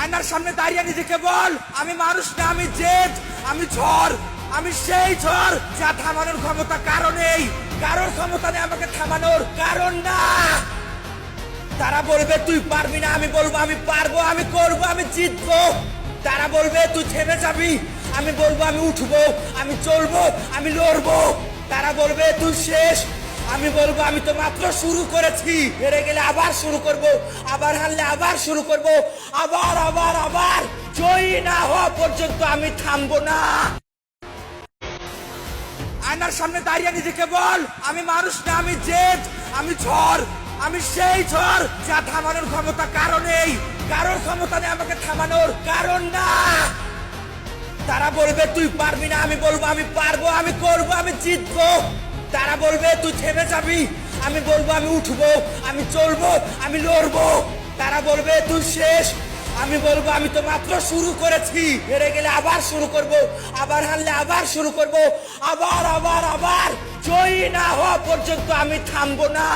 আয়নার সামনে দাঁড়িয়ে নিজেকে বল, আমি মানুষ না, আমি জেদ, আমি ঝড়, আমি সেই ঝড় যা থামানোর ক্ষমতা কারো নেই, কারোর ক্ষমতা নেই আমাকে থামানোর, কারণ না। তারা বলবে তুই পারবি না, আমি বলবো আমি পারবো, আমি করবো, আমি জিতবো। তারা বলবে তুই থেমে যাবি, আমি বলবো আমি উঠবো, আমি চলবো, আমি লড়বো। তারা বলবে তুই শেষ, আমি বলবো আমি তো মাত্র শুরু করেছি, হেরে গেলে আবার শুরু করব, আবার হারলে আবার শুরু করব, আবার আবার আবার জয়ী না হওয়া পর্যন্ত আমি থামবো না। আয়নার সামনে দাঁড়িয়ে নিজেকে বল, আমি মানুষ না, আমি জেদ, আমি ঝড়, আমি সেই ঝড় যা থামানোর ক্ষমতা কারো নেই, কারোর ক্ষমতা নেই আমাকে থামানোর, কারণ না। তারা বলবে তুই পারবি না, আমি বলবো আমি পারবো, আমি করবো, আমি জিতবো। তারা বলবে তুই থেমে যাবি, আমি বলবো আমি উঠবো, আমি চলবো, আমি লড়বো। তারা বলবে তুই শেষ, আমি বলবো আমি তো মাত্র শুরু করেছি, হেরে গেলে আবার শুরু করব, আবার হারলে আবার শুরু করব, আবার আবার আবার জয়ী না হওয়া পর্যন্ত আমি থামবো না।